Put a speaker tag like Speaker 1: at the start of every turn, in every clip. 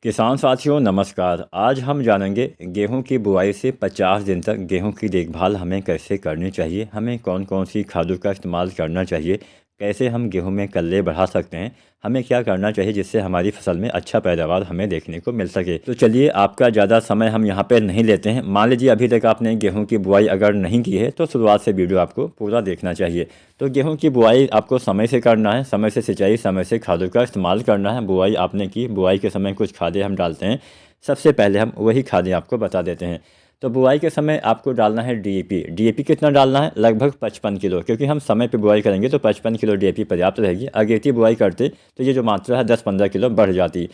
Speaker 1: किसान साथियों नमस्कार। आज हम जानेंगे गेहूं की बुआई से 50 दिन तक गेहूं की देखभाल हमें कैसे करनी चाहिए, हमें कौन कौन सी खादों का इस्तेमाल करना चाहिए, कैसे हम गेहूं में कल्ले बढ़ा सकते हैं, हमें क्या करना चाहिए जिससे हमारी फसल में अच्छा पैदावार हमें देखने को मिल सके। तो चलिए, आपका ज़्यादा समय हम यहाँ पे नहीं लेते हैं। मान लीजिए अभी तक आपने गेहूं की बुआई अगर नहीं की है तो शुरुआत से वीडियो आपको पूरा देखना चाहिए। तो गेहूं की बुआई आपको समय से करना है, समय से सिंचाई, समय से खादों का इस्तेमाल करना है। बुआई आपने की, बुआई के समय कुछ खादें हम डालते हैं। सबसे पहले हम वही खादें आपको बता देते हैं। तो बुआई के समय आपको डालना है डीएपी। डीएपी कितना डालना है? लगभग 55 किलो, क्योंकि हम समय पे बुआई करेंगे तो 55 किलो डीएपी पर्याप्त रहेगी। अगेती बुआई करते तो ये जो मात्रा है 10-15 किलो बढ़ जाती।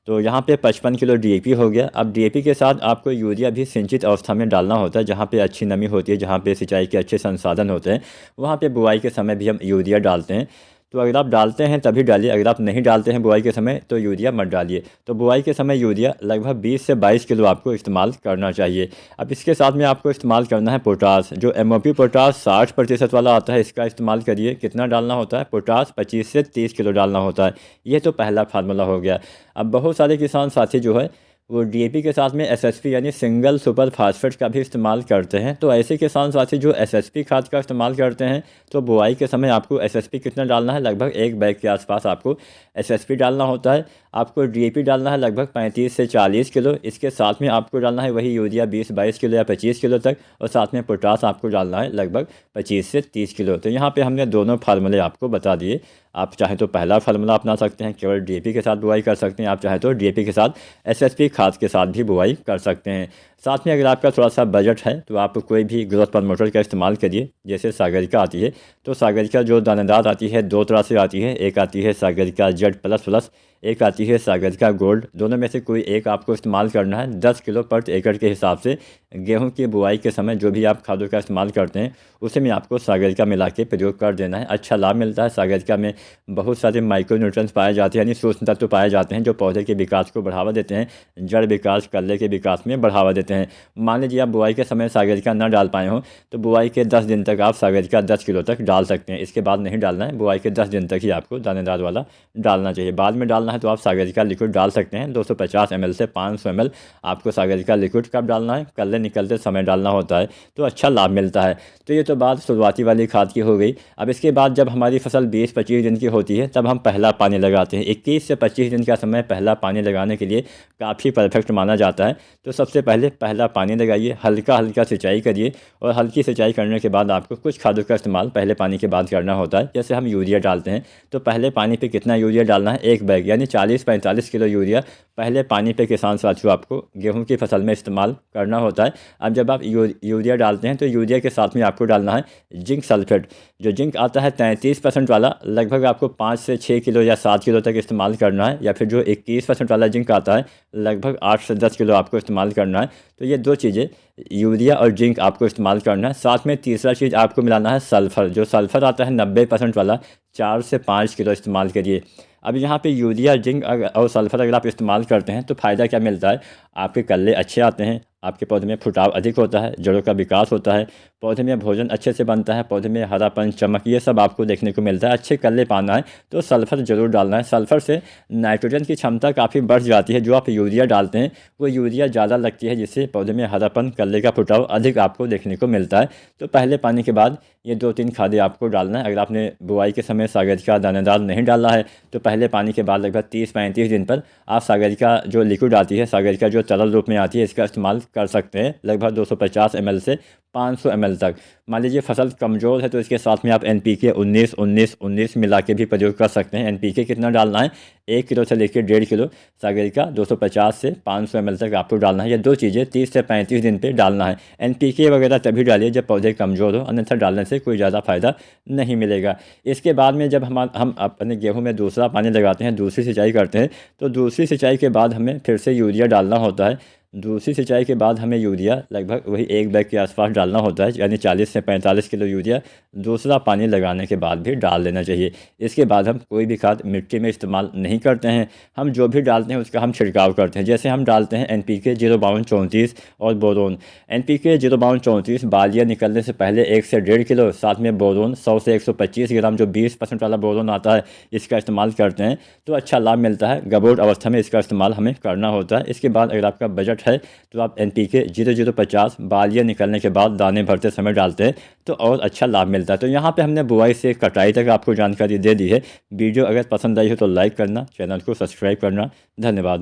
Speaker 1: तो यहाँ पे 55 किलो डीएपी हो गया। अब डीएपी के साथ आपको यूरिया भी सिंचित अवस्था में डालना होता है, जहाँ पे अच्छी नमी होती है, जहाँ पे सिंचाई के अच्छे संसाधन होते हैं, वहाँ पे बुआई के समय भी हम यूरिया डालते हैं। तो अगर आप डालते हैं तभी डालिए, अगर आप नहीं डालते हैं बुआई के समय तो यूरिया मत डालिए। तो बुआई के समय यूरिया लगभग 20 से 22 किलो आपको इस्तेमाल करना चाहिए। अब इसके साथ में आपको इस्तेमाल करना है पोटास। जो एमओपी पोटास 60% वाला आता है, इसका इस्तेमाल करिए। कितना डालना होता है? पोटास 25 से 30 किलो डालना होता है। ये तो पहला फार्मूला हो गया। अब बहुत सारे किसान साथी जो है वो डीएपी के साथ में एसएसपी यानी सिंगल सुपर फास्फेट का भी इस्तेमाल करते हैं। तो ऐसे किसान साथी जो एसएसपी खाद का इस्तेमाल करते हैं, तो बुआई के समय आपको एसएसपी कितना डालना है? लगभग 1 बैग के आसपास आपको एसएसपी डालना होता है। आपको डीएपी डालना है लगभग 35 से 40 किलो। इसके साथ में आपको डालना है वही यूरिया 20-22 किलो या 25 किलो तक, और साथ में पोटास आपको डालना है लगभग 25 से 30 किलो। तो यहाँ पे हमने दोनों फार्मूले आपको बता दिए। आप चाहें तो पहला फार्मूला अपना सकते हैं, केवल डीएपी के साथ बुआई कर सकते हैं। आप चाहें तो डीएपी के साथ एसएसपी खाद के साथ भी बुआई कर सकते हैं। साथ में अगर आपका थोड़ा सा बजट है तो आप कोई भी ग्रोथ प्रमोटर का इस्तेमाल करिए। जैसे सागरिका आती है, तो सागरिका जो दानेदार आती है 2 तरह से आती है। एक आती है सागरिका जेड प्लस प्लस, एक आती है सागरिका गोल्ड। दोनों में से कोई एक आपको इस्तेमाल करना है। 10 किलो पर एकड़ के हिसाब से गेहूं की बुआई के समय जो भी आप खादों का इस्तेमाल करते हैं उसे में आपको सागरिका मिला के प्रयोग कर देना है। अच्छा लाभ मिलता है। सागरिका में बहुत सारे माइक्रो न्यूट्रिएंट्स पाए जाते हैं, यानी सूक्ष्म तत्व पाए जाते हैं जो पौधे के विकास को बढ़ावा देते हैं, जड़ विकास, कल्ले के विकास में बढ़ावा देते हैं। मान लीजिए आप बुआई के समय सागरिका न डाल पाए हों तो बुआई के 10 दिन तक आप सागरिका 10 किलो तक डाल सकते हैं। इसके बाद नहीं डालना है। बुआई के 10 दिन तक ही आपको दानेदार वाला डालना चाहिए। बाद में डालना है तो आप सागरिका लिक्विड डाल सकते हैं। 250 ml से 500 ml आपको सागरिका लिक्विड कब डालना है? कल्ले निकलते समय डालना होता है, तो अच्छा लाभ मिलता है। तो ये तो बात शुरुआती वाली खाद की हो गई। अब इसके बाद जब हमारी फसल 20-25 दिन की होती है तब हम पहला पानी लगाते हैं। 21 से 25 दिन का समय पहला पानी लगाने के लिए काफ़ी परफेक्ट माना जाता है। तो सबसे पहले पहला पानी लगाइए, हल्का हल्का सिंचाई करिए, और हल्की सिंचाई करने के बाद आपको कुछ खादों का इस्तेमाल पहले पानी के बाद करना होता है। जैसे हम यूरिया डालते हैं तो पहले पानी पे कितना यूरिया डालना है? 1 बैग यानी 40-45 किलो यूरिया पहले पानी पे किसान साथियों आपको गेहूं की फसल में इस्तेमाल करना होता है। अब जब आप यूरिया डालते हैं तो यूरिया के साथ में आपको डालना है जिंक सल्फेट। जो जिंक आता है 33% वाला, लगभग आपको 5 से 6 किलो या 7 किलो तक इस्तेमाल करना है। या फिर जो 21% वाला जिंक आता है, लगभग 8 से 10 किलो आपको इस्तेमाल करना है। तो ये दो चीज़ें, यूरिया और जिंक, आपको इस्तेमाल करना है। साथ में तीसरा चीज़ आपको मिलाना है सल्फ़र। जो सल्फ़र आता है 90% वाला, 4 से 5 किलो इस्तेमाल करिए। अब यहाँ पे यूरिया, जिंक और सल्फ़र अगर आप इस्तेमाल करते हैं तो फ़ायदा क्या मिलता है? आपके कल्ले अच्छे आते हैं, आपके पौधे में फुटाव अधिक होता है, जड़ों का विकास होता है, पौधे में भोजन अच्छे से बनता है, पौधे में हरापन, चमक, ये सब आपको देखने को मिलता है। अच्छे कल्ले पाना है तो सल्फ़र ज़रूर डालना है। सल्फ़र से नाइट्रोजन की क्षमता काफ़ी बढ़ जाती है। जो आप यूरिया डालते हैं वो यूरिया ज़्यादा लगती है, जिससे पौधे में हरापन, कल्ले का फुटाव अधिक आपको देखने को मिलता है। तो पहले पानी के बाद ये 2-3 खादें आपको डालना है। अगर आपने बुआई के समय सागरिका दानेदार नहीं डाला है तो पहले पानी के बाद लगभग 30-35 दिन पर आप सागरिका जो लिक्विड आती है, सागरिका जो तरल रूप में आती है, इसका इस्तेमाल कर सकते हैं। लगभग 250 ml से 500 ml तक। मान लीजिए फसल कमज़ोर है तो इसके साथ में आप NPK 19-19-19 मिला के भी प्रयोग कर सकते हैं। NPK कितना डालना है? 1 किलो से लेकर 1.5 किलो। सागरिका 250 से 500 ml तक आपको डालना है। ये दो चीज़ें 30 से 35 दिन पे डालना है। NPK वगैरह तभी डालिए जब पौधे कमज़ोर हो, अन्यथा डालने से कोई ज़्यादा फ़ायदा नहीं मिलेगा। इसके बाद में जब हम अपने गेहूँ में दूसरा पानी लगाते हैं, दूसरी सिंचाई करते हैं, तो दूसरी सिंचाई के बाद हमें फिर से यूरिया डालना होता है। दूसरी सिंचाई के बाद हमें यूरिया लगभग वही 1 बैग के आसपास डालना होता है, यानी 40 से 45 किलो यूरिया दूसरा पानी लगाने के बाद भी डाल देना चाहिए। इसके बाद हम कोई भी खाद मिट्टी में इस्तेमाल नहीं करते हैं। हम जो भी डालते हैं उसका हम छिड़काव करते हैं। जैसे हम डालते हैं NPK 05234 और बोरोन। NPK 05234 बालियाँ निकलने से पहले 1 से 1.5 किलो, साथ में बोरोन 100 से 125 ग्राम जो 20% वाला बोरोन आता है, इसका इस्तेमाल करते हैं तो अच्छा लाभ मिलता है। गबोट अवस्था में इसका इस्तेमाल हमें करना होता है। इसके बाद अगर आपका बजट है तो आप NPK 0050 बालियाँ निकलने के बाद दाने भरते समय डालते हैं तो और अच्छा लाभ मिलता है। तो यहाँ पे हमने बुआई से कटाई तक आपको जानकारी दे दी है। वीडियो अगर पसंद आई हो तो लाइक करना, चैनल को सब्सक्राइब करना। धन्यवाद।